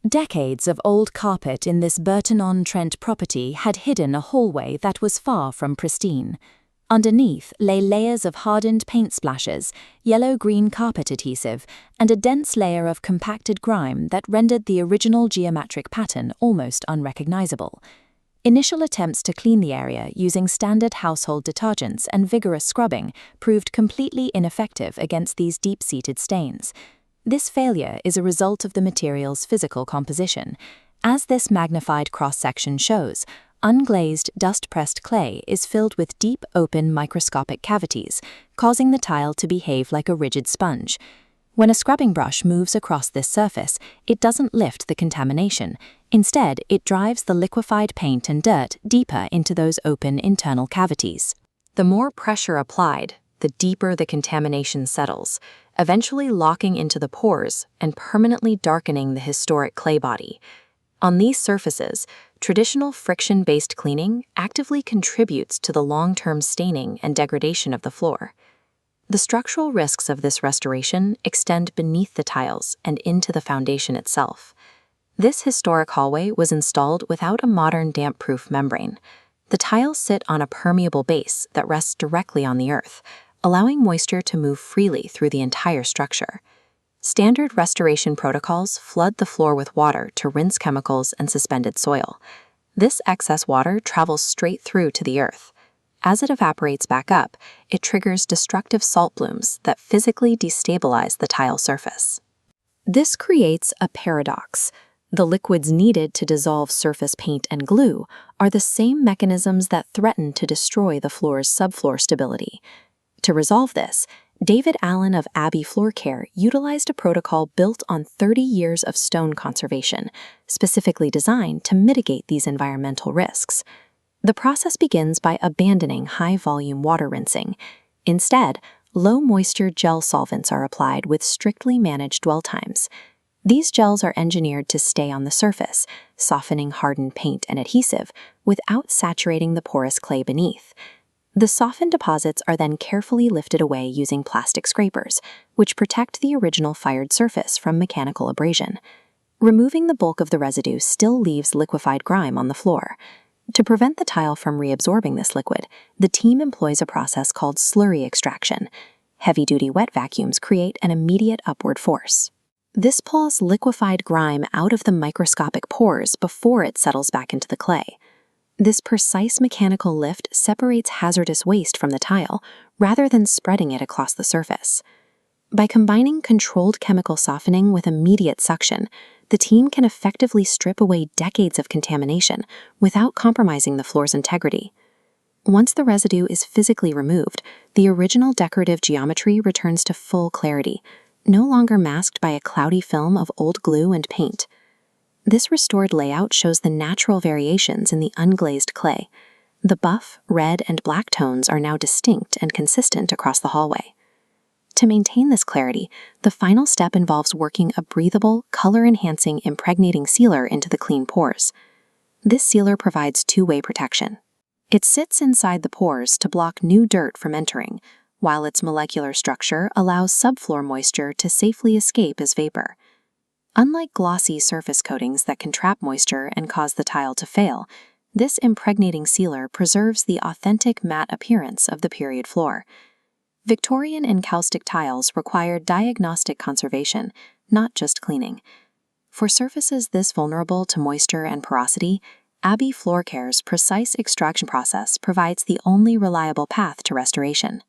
Decades of old carpet in this Burton-on-Trent property had hidden a hallway that was far from pristine. Underneath lay layers of hardened paint splashes, yellow-green carpet adhesive, and a dense layer of compacted grime that rendered the original geometric pattern almost unrecognizable. Initial attempts to clean the area using standard household detergents and vigorous scrubbing proved completely ineffective against these deep-seated stains. This failure is a result of the material's physical composition. As this magnified cross-section shows, unglazed, dust-pressed clay is filled with deep, open, microscopic cavities, causing the tile to behave like a rigid sponge. When a scrubbing brush moves across this surface, it doesn't lift the contamination. Instead, it drives the liquefied paint and dirt deeper into those open internal cavities. The more pressure applied, the deeper the contamination settles, eventually locking into the pores and permanently darkening the historic clay body. On these surfaces, traditional friction-based cleaning actively contributes to the long-term staining and degradation of the floor. The structural risks of this restoration extend beneath the tiles and into the foundation itself. This historic hallway was installed without a modern damp-proof membrane. The tiles sit on a permeable base that rests directly on the earth, allowing moisture to move freely through the entire structure. Standard restoration protocols flood the floor with water to rinse chemicals and suspended soil. This excess water travels straight through to the earth. As it evaporates back up, it triggers destructive salt blooms that physically destabilize the tile surface. This creates a paradox. The liquids needed to dissolve surface paint and glue are the same mechanisms that threaten to destroy the floor's subfloor stability. To resolve this, David Allen of Abbey Floor Care utilized a protocol built on 30 years of stone conservation, specifically designed to mitigate these environmental risks. The process begins by abandoning high-volume water rinsing. Instead, low-moisture gel solvents are applied with strictly managed dwell times. These gels are engineered to stay on the surface, softening hardened paint and adhesive without saturating the porous clay beneath. The softened deposits are then carefully lifted away using plastic scrapers, which protect the original fired surface from mechanical abrasion. Removing the bulk of the residue still leaves liquefied grime on the floor. To prevent the tile from reabsorbing this liquid, the team employs a process called slurry extraction. Heavy-duty wet vacuums create an immediate upward force. This pulls liquefied grime out of the microscopic pores before it settles back into the clay. This precise mechanical lift separates hazardous waste from the tile, rather than spreading it across the surface. By combining controlled chemical softening with immediate suction, the team can effectively strip away decades of contamination without compromising the floor's integrity. Once the residue is physically removed, the original decorative geometry returns to full clarity, no longer masked by a cloudy film of old glue and paint. This restored layout shows the natural variations in the unglazed clay. The buff, red, and black tones are now distinct and consistent across the hallway. To maintain this clarity, the final step involves working a breathable, color-enhancing impregnating sealer into the clean pores. This sealer provides two-way protection. It sits inside the pores to block new dirt from entering, while its molecular structure allows subfloor moisture to safely escape as vapor. Unlike glossy surface coatings that can trap moisture and cause the tile to fail, this impregnating sealer preserves the authentic matte appearance of the period floor. Victorian encaustic tiles require diagnostic conservation, not just cleaning. For surfaces this vulnerable to moisture and porosity, Abbey Floor Care's precise extraction process provides the only reliable path to restoration.